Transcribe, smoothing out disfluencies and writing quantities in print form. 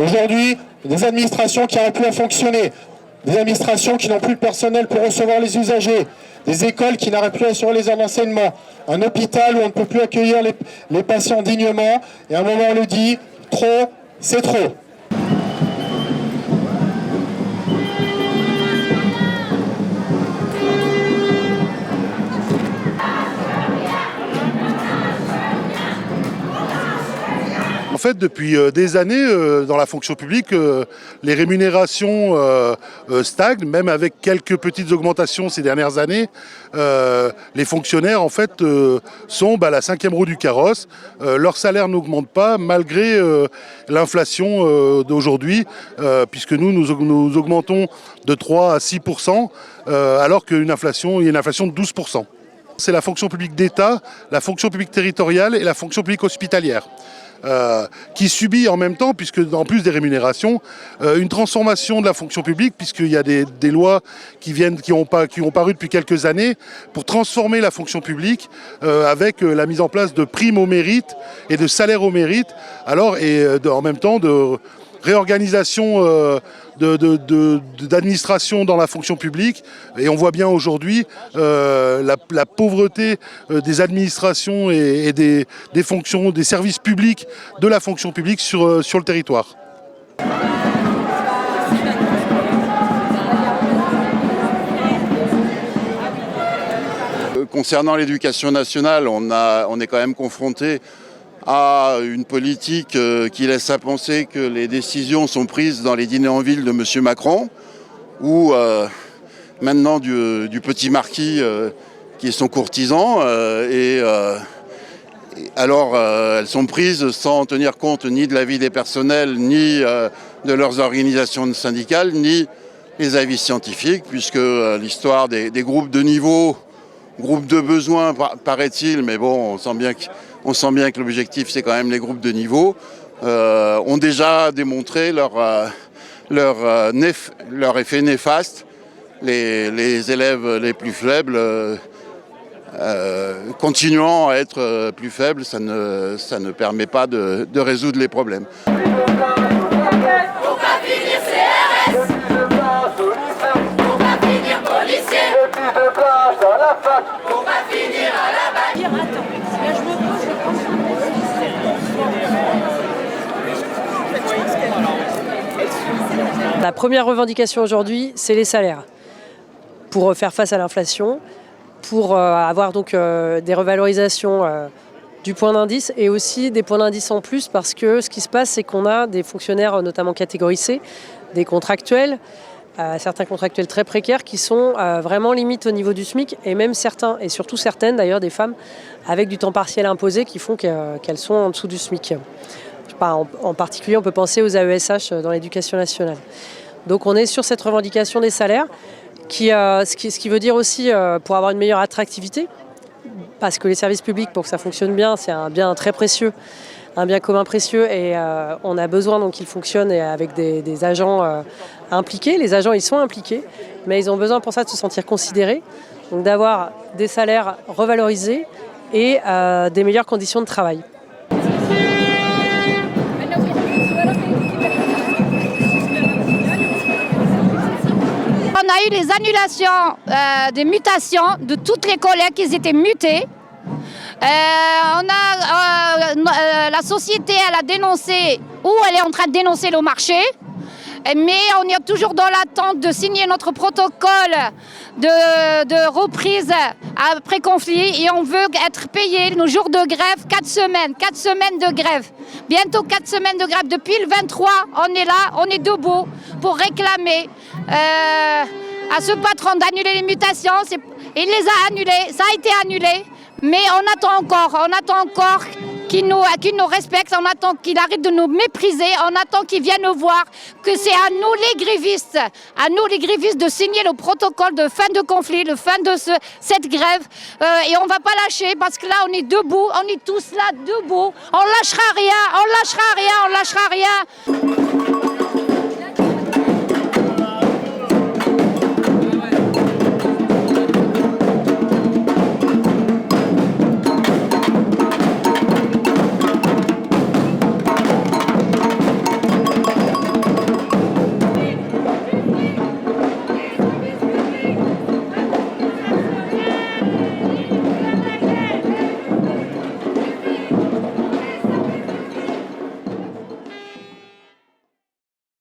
Aujourd'hui, des administrations qui n'arrivent plus à fonctionner, des administrations qui n'ont plus le personnel pour recevoir les usagers, des écoles qui n'arrivent plus à assurer les heures d'enseignement, un hôpital où on ne peut plus accueillir les patients dignement, et à un moment on le dit, trop, c'est trop. En fait, depuis des années, dans la fonction publique, les rémunérations stagnent, même avec quelques petites augmentations ces dernières années. Les fonctionnaires, en fait, sont la cinquième roue du carrosse. Leur salaire n'augmente pas, malgré l'inflation d'aujourd'hui, puisque nous augmentons de 3 à 6%, alors qu'il y a une inflation de 12%. C'est la fonction publique d'État, la fonction publique territoriale et la fonction publique hospitalière. Qui subit en même temps, puisque en plus des rémunérations, une transformation de la fonction publique, puisqu'il y a des lois qui ont paru depuis quelques années pour transformer la fonction publique avec la mise en place de primes au mérite et de salaires au mérite, en même temps de réorganisation d'administration dans la fonction publique. Et on voit bien aujourd'hui la pauvreté des administrations et des fonctions, des services publics de la fonction publique sur le territoire. Concernant l'éducation nationale, on est quand même confronté à une politique qui laisse à penser que les décisions sont prises dans les dîners en ville de M. Macron, ou maintenant du petit marquis qui est son courtisan. Alors elles sont prises sans tenir compte ni de l'avis des personnels, ni de leurs organisations syndicales, ni les avis scientifiques, puisque l'histoire des groupes de niveau, groupes de besoins paraît-il, mais bon, on sent bien que l'objectif c'est quand même les groupes de niveau, ont déjà démontré leur effet néfaste. Les élèves les plus faibles continuant à être plus faibles, ça ne permet pas de résoudre les problèmes. La première revendication aujourd'hui, c'est les salaires. Pour faire face à l'inflation, pour avoir donc des revalorisations du point d'indice et aussi des points d'indice en plus, parce que ce qui se passe, c'est qu'on a des fonctionnaires, notamment catégorie C, des contractuels, certains contractuels très précaires qui sont vraiment limite au niveau du SMIC, et même certains, et surtout certaines d'ailleurs, des femmes avec du temps partiel imposé qui font qu'elles sont en dessous du SMIC. En particulier, on peut penser aux AESH dans l'éducation nationale. Donc on est sur cette revendication des salaires, ce qui veut dire aussi, pour avoir une meilleure attractivité, parce que les services publics, pour que ça fonctionne bien, c'est un bien très précieux, un bien commun précieux, et on a besoin donc qu'ils fonctionnent avec des agents impliqués. Les agents, ils sont impliqués, mais ils ont besoin pour ça de se sentir considérés, donc d'avoir des salaires revalorisés et des meilleures conditions de travail. On a eu les annulations des mutations de toutes les collègues qui étaient mutées. La société, elle a dénoncé, ou elle est en train de dénoncer le marché, mais on est toujours dans l'attente de signer notre protocole de reprise après conflit, et on veut être payé nos jours de grève, 4 semaines de grève. Bientôt 4 semaines de grève. Depuis le 23, on est là, on est debout pour réclamer à ce patron d'annuler les mutations. Il les a annulées, ça a été annulé, mais on attend encore qu'il nous respecte, on attend qu'il arrête de nous mépriser, on attend qu'il vienne nous voir, que c'est à nous les grévistes de signer le protocole de fin de conflit, de fin de cette grève, et on ne va pas lâcher, parce que là on est debout, on est tous là debout, on lâchera rien, on lâchera rien.